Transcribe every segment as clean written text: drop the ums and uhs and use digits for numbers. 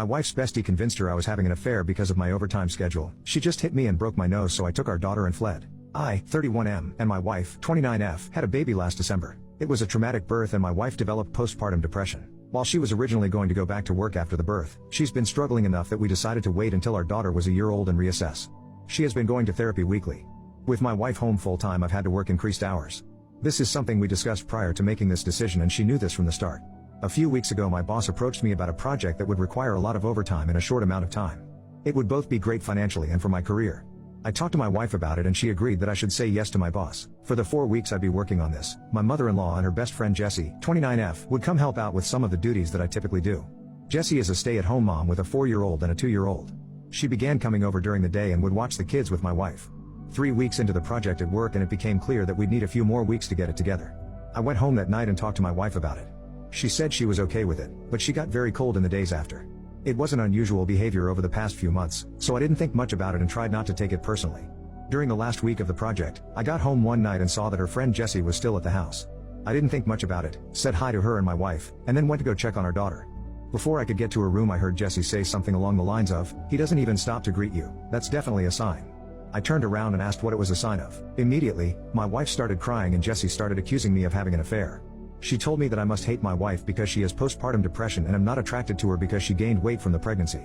My wife's bestie convinced her I was having an affair because of my overtime schedule. She just hit me and broke my nose, so I took our daughter and fled. I, 31M, and my wife, 29F, had a baby last December. It was a traumatic birth and my wife developed postpartum depression. While she was originally going to go back to work after the birth, she's been struggling enough that we decided to wait until our daughter was a year old and reassess. She has been going to therapy weekly. With my wife home full-time, I've had to work increased hours. This is something we discussed prior to making this decision, and she knew this from the start. A few weeks ago, my boss approached me about a project that would require a lot of overtime in a short amount of time. It would both be great financially and for my career. I talked to my wife about it and she agreed that I should say yes to my boss. For the 4 weeks I'd be working on this, my mother-in-law and her best friend Jessie, 29F, would come help out with some of the duties that I typically do. Jessie is a stay-at-home mom with a 4-year-old and a 2-year-old. She began coming over during the day and would watch the kids with my wife. 3 weeks into the project at work and it became clear that we'd need a few more weeks to get it together. I went home that night and talked to my wife about it. She said she was okay with it, but she got very cold in the days after. It wasn't unusual behavior over the past few months, so I didn't think much about it and tried not to take it personally. During the last week of the project, I got home one night and saw that her friend Jessie was still at the house. I didn't think much about it, said hi to her and my wife, and then went to go check on our daughter. Before I could get to her room, I heard Jessie say something along the lines of, "He doesn't even stop to greet you. That's definitely a sign." I turned around and asked what it was a sign of. Immediately, my wife started crying and Jessie started accusing me of having an affair. She told me that I must hate my wife because she has postpartum depression and I'm not attracted to her because she gained weight from the pregnancy.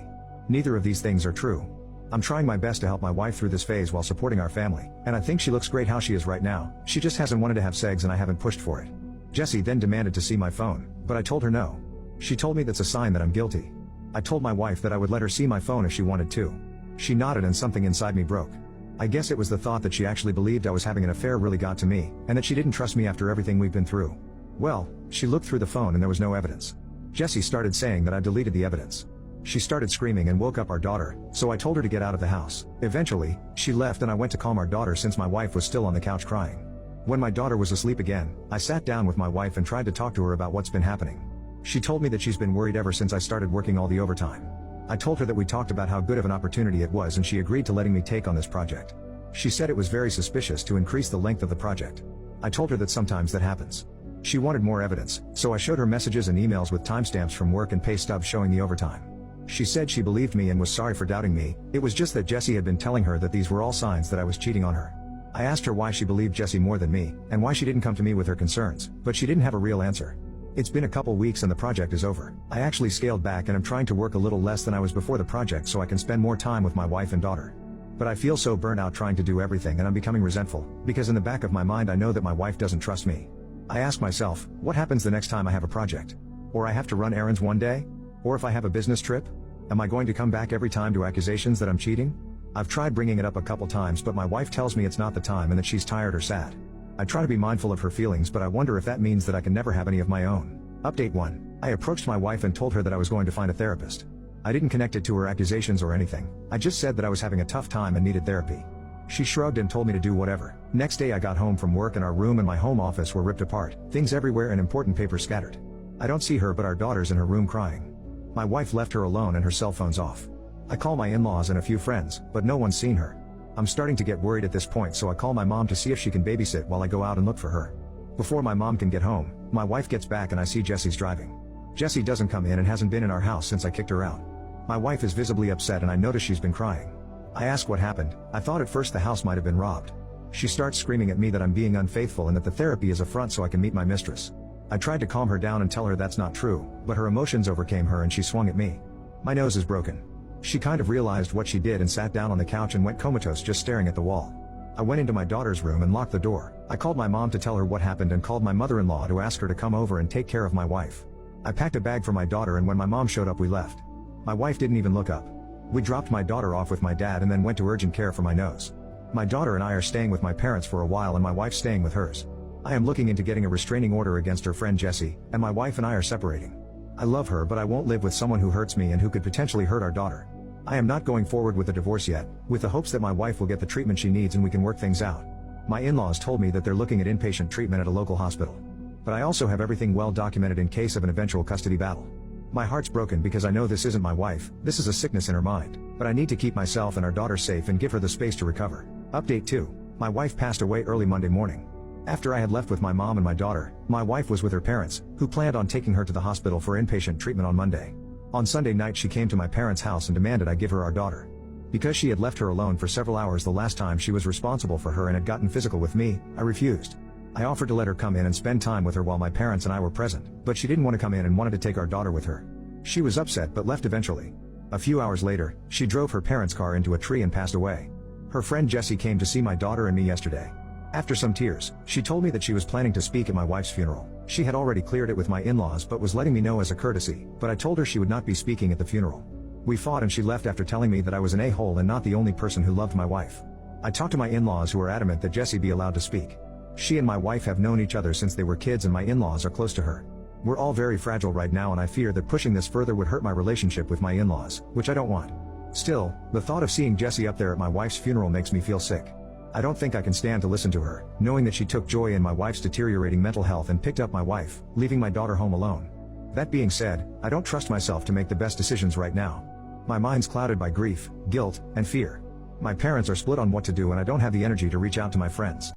Neither of these things are true. I'm trying my best to help my wife through this phase while supporting our family, and I think she looks great how she is right now. She just hasn't wanted to have sex and I haven't pushed for it. Jessie then demanded to see my phone, but I told her no. She told me that's a sign that I'm guilty. I told my wife that I would let her see my phone if she wanted to. She nodded and something inside me broke. I guess it was the thought that she actually believed I was having an affair really got to me, and that she didn't trust me after everything we've been through. Well, she looked through the phone and there was no evidence. Jessie started saying that I deleted the evidence. She started screaming and woke up our daughter, so I told her to get out of the house. Eventually, she left and I went to calm our daughter since my wife was still on the couch crying. When my daughter was asleep again, I sat down with my wife and tried to talk to her about what's been happening. She told me that she's been worried ever since I started working all the overtime. I told her that we talked about how good of an opportunity it was and she agreed to letting me take on this project. She said it was very suspicious to increase the length of the project. I told her that sometimes that happens. She wanted more evidence, so I showed her messages and emails with timestamps from work and pay stubs showing the overtime. She said she believed me and was sorry for doubting me. It was just that Jessie had been telling her that these were all signs that I was cheating on her. I asked her why she believed Jessie more than me, and why she didn't come to me with her concerns, but she didn't have a real answer. It's been a couple weeks and the project is over. I actually scaled back and I'm trying to work a little less than I was before the project so I can spend more time with my wife and daughter. But I feel so burnt out trying to do everything and I'm becoming resentful, because in the back of my mind I know that my wife doesn't trust me. I ask myself, what happens the next time I have a project? Or I have to run errands one day? Or if I have a business trip? Am I going to come back every time to accusations that I'm cheating? I've tried bringing it up a couple times but my wife tells me it's not the time and that she's tired or sad. I try to be mindful of her feelings but I wonder if that means that I can never have any of my own. Update 1. I approached my wife and told her that I was going to find a therapist. I didn't connect it to her accusations or anything. I just said that I was having a tough time and needed therapy. She shrugged and told me to do whatever. Next day I got home from work and our room and my home office were ripped apart, things everywhere and important papers scattered. I don't see her but our daughter's in her room crying. My wife left her alone and her cell phone's off. I call my in-laws and a few friends, but no one's seen her. I'm starting to get worried at this point so I call my mom to see if she can babysit while I go out and look for her. Before my mom can get home, my wife gets back and I see Jessie's driving. Jessie doesn't come in and hasn't been in our house since I kicked her out. My wife is visibly upset and I notice she's been crying. I ask what happened. I thought at first the house might have been robbed. She starts screaming at me that I'm being unfaithful and that the therapy is a front so I can meet my mistress. I tried to calm her down and tell her that's not true, but her emotions overcame her and she swung at me. My nose is broken. She kind of realized what she did and sat down on the couch and went comatose just staring at the wall. I went into my daughter's room and locked the door. I called my mom to tell her what happened and called my mother-in-law to ask her to come over and take care of my wife. I packed a bag for my daughter and when my mom showed up we left. My wife didn't even look up. We dropped my daughter off with my dad and then went to urgent care for my nose. My daughter and I are staying with my parents for a while and my wife's staying with hers. I am looking into getting a restraining order against her friend Jessie, and my wife and I are separating. I love her but I won't live with someone who hurts me and who could potentially hurt our daughter. I am not going forward with a divorce yet, with the hopes that my wife will get the treatment she needs and we can work things out. My in-laws told me that they're looking at inpatient treatment at a local hospital. But I also have everything well documented in case of an eventual custody battle. My heart's broken because I know this isn't my wife, this is a sickness in her mind, but I need to keep myself and our daughter safe and give her the space to recover. Update 2. My wife passed away early Monday morning. After I had left with my mom and my daughter, my wife was with her parents, who planned on taking her to the hospital for inpatient treatment on Monday. On Sunday night she came to my parents' house and demanded I give her our daughter. Because she had left her alone for several hours the last time she was responsible for her and had gotten physical with me, I refused. I offered to let her come in and spend time with her while my parents and I were present, but she didn't want to come in and wanted to take our daughter with her. She was upset but left eventually. A few hours later, she drove her parents' car into a tree and passed away. Her friend Jessie came to see my daughter and me yesterday. After some tears, she told me that she was planning to speak at my wife's funeral. She had already cleared it with my in-laws but was letting me know as a courtesy, but I told her she would not be speaking at the funeral. We fought and she left after telling me that I was an a-hole and not the only person who loved my wife. I talked to my in-laws who were adamant that Jessie be allowed to speak. She and my wife have known each other since they were kids and my in-laws are close to her. We're all very fragile right now and I fear that pushing this further would hurt my relationship with my in-laws, which I don't want. Still, the thought of seeing Jessie up there at my wife's funeral makes me feel sick. I don't think I can stand to listen to her, knowing that she took joy in my wife's deteriorating mental health and picked up my wife, leaving my daughter home alone. That being said, I don't trust myself to make the best decisions right now. My mind's clouded by grief, guilt, and fear. My parents are split on what to do and I don't have the energy to reach out to my friends.